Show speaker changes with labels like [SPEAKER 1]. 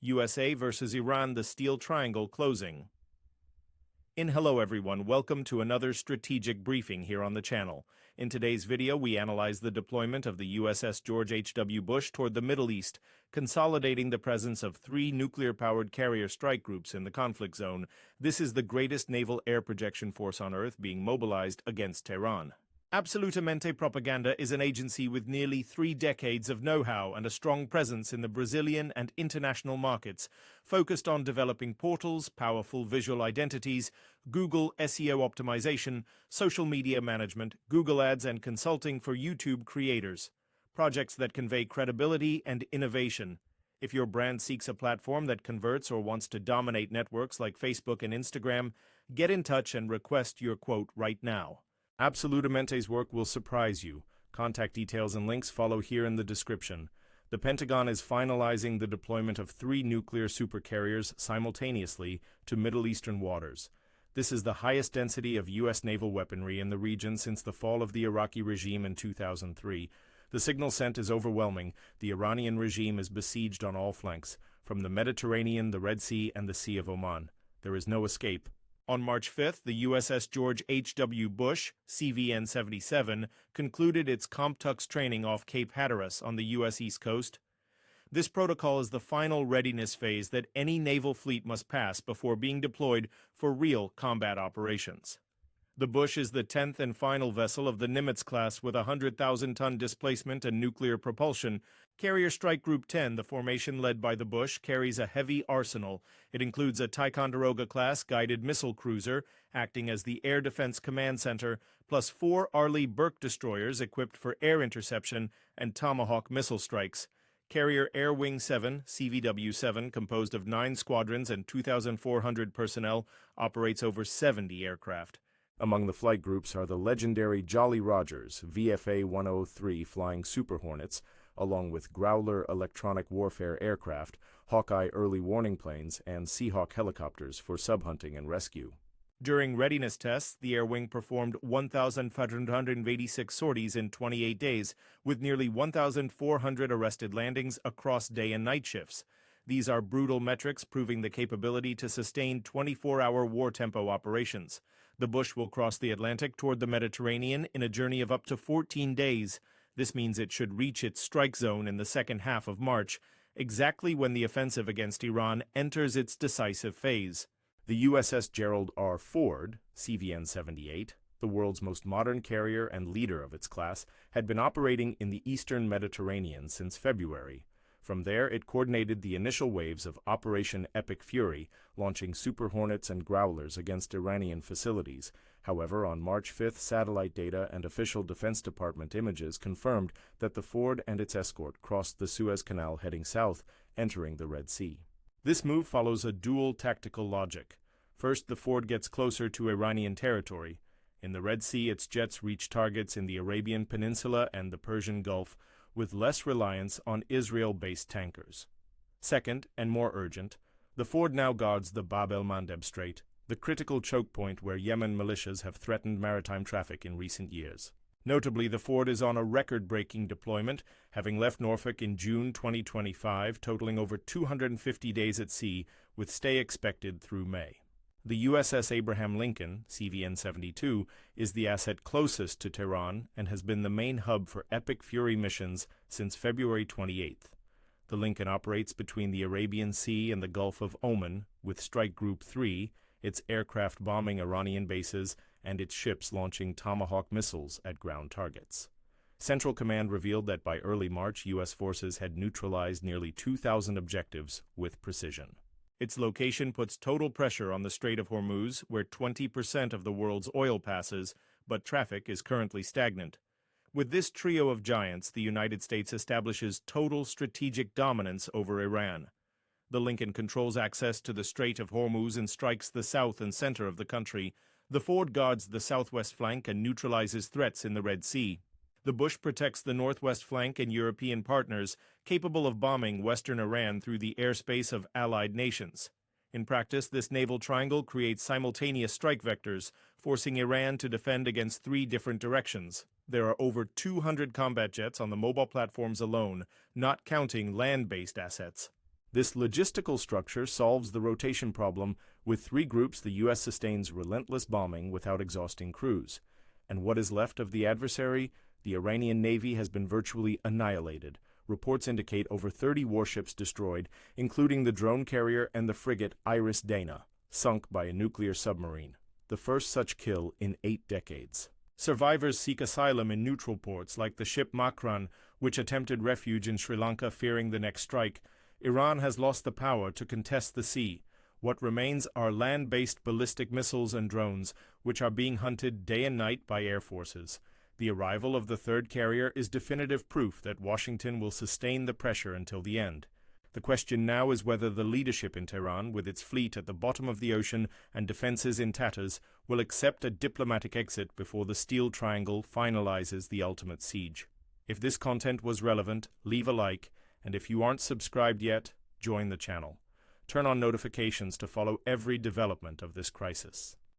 [SPEAKER 1] USA versus Iran, the Steel Triangle closing. Hello everyone, welcome to another strategic briefing here on the channel. In today's video, we analyze the deployment of the USS George H.W. Bush toward the Middle East, consolidating the presence of 3 nuclear-powered carrier strike groups in the conflict zone. This is the greatest naval air projection force on Earth being mobilized against Tehran. Absolutamente Propaganda is an agency with nearly 3 decades of know-how and a strong presence in the Brazilian and international markets, focused on developing portals, powerful visual identities, Google SEO optimization, social media management, Google Ads, and consulting for YouTube creators. Projects that convey credibility and innovation. If your brand seeks a platform that converts or wants to dominate networks like Facebook and Instagram, get in touch and request your quote right now. Absolutamente's work will surprise you. Contact details and links follow here in the description. The Pentagon is finalizing the deployment of 3 nuclear supercarriers simultaneously to Middle Eastern waters. This is the highest density of U.S. naval weaponry in the region since the fall of the Iraqi regime in 2003. The signal sent is overwhelming. The Iranian regime is besieged on all flanks, from the Mediterranean, the Red Sea, and the Sea of Oman. There is no escape. On March 5th, the USS George H.W. Bush, CVN-77, concluded its COMPTUX training off Cape Hatteras on the U.S. East Coast. This protocol is the final readiness phase that any naval fleet must pass before being deployed for real combat operations. The Bush is the 10th and final vessel of the Nimitz class with 100,000-ton displacement and nuclear propulsion. Carrier Strike Group 10, the formation led by the Bush, carries a heavy arsenal. It includes a Ticonderoga-class guided missile cruiser, acting as the Air Defense Command Center, plus 4 Arleigh Burke destroyers equipped for air interception and Tomahawk missile strikes. Carrier Air Wing 7, CVW-7, composed of 9 squadrons and 2,400 personnel, operates over 70 aircraft. Among the flight groups are the legendary Jolly Rogers, VFA-103 flying Super Hornets, along with Growler electronic warfare aircraft, Hawkeye early warning planes, and Seahawk helicopters for subhunting and rescue. During readiness tests, the Air Wing performed 1,586 sorties in 28 days, with nearly 1,400 arrested landings across day and night shifts. These are brutal metrics proving the capability to sustain 24-hour war tempo operations. The Bush will cross the Atlantic toward the Mediterranean in a journey of up to 14 days. This means it should reach its strike zone in the second half of March, exactly when the offensive against Iran enters its decisive phase. The USS Gerald R. Ford, CVN-78, the world's most modern carrier and leader of its class, had been operating in the eastern Mediterranean since February. From there, it coordinated the initial waves of Operation Epic Fury, launching Super Hornets and Growlers against Iranian facilities. However, on March 5th, satellite data and official Defense Department images confirmed that the Ford and its escort crossed the Suez Canal heading south, entering the Red Sea. This move follows a dual tactical logic. First, the Ford gets closer to Iranian territory. In the Red Sea, its jets reach targets in the Arabian Peninsula and the Persian Gulf, with less reliance on Israel-based tankers. Second, and more urgent, the Ford now guards the Bab el-Mandeb Strait, the critical choke point where Yemen militias have threatened maritime traffic in recent years. Notably, the Ford is on a record-breaking deployment, having left Norfolk in June 2025, totaling over 250 days at sea, with stay expected through May. The USS Abraham Lincoln, CVN-72, is the asset closest to Tehran and has been the main hub for Epic Fury missions since February 28th. The Lincoln operates between the Arabian Sea and the Gulf of Oman, with Strike Group 3, its aircraft bombing Iranian bases, and its ships launching Tomahawk missiles at ground targets. Central Command revealed that by early March, U.S. forces had neutralized nearly 2,000 objectives with precision. Its location puts total pressure on the Strait of Hormuz, where 20% of the world's oil passes, but traffic is currently stagnant. With this trio of giants, the United States establishes total strategic dominance over Iran. The Lincoln controls access to the Strait of Hormuz and strikes the south and center of the country. The Ford guards the southwest flank and neutralizes threats in the Red Sea. The Bush protects the northwest flank and European partners, capable of bombing western Iran through the airspace of allied nations. In practice, this naval triangle creates simultaneous strike vectors, forcing Iran to defend against 3 different directions. There are over 200 combat jets on the mobile platforms alone, not counting land-based assets. This logistical structure solves the rotation problem. With 3 groups, the U.S. sustains relentless bombing without exhausting crews. And what is left of the adversary? The Iranian Navy has been virtually annihilated. Reports indicate over 30 warships destroyed, including the drone carrier and the frigate Iris Dana, sunk by a nuclear submarine. The first such kill in 8 decades. Survivors seek asylum in neutral ports like the ship Makran, which attempted refuge in Sri Lanka fearing the next strike. Iran has lost the power to contest the sea. What remains are land-based ballistic missiles and drones, which are being hunted day and night by air forces. The arrival of the 3rd carrier is definitive proof that Washington will sustain the pressure until the end. The question now is whether the leadership in Tehran, with its fleet at the bottom of the ocean and defenses in tatters, will accept a diplomatic exit before the Steel Triangle finalizes the ultimate siege. If this content was relevant, leave a like, and if you aren't subscribed yet, join the channel. Turn on notifications to follow every development of this crisis.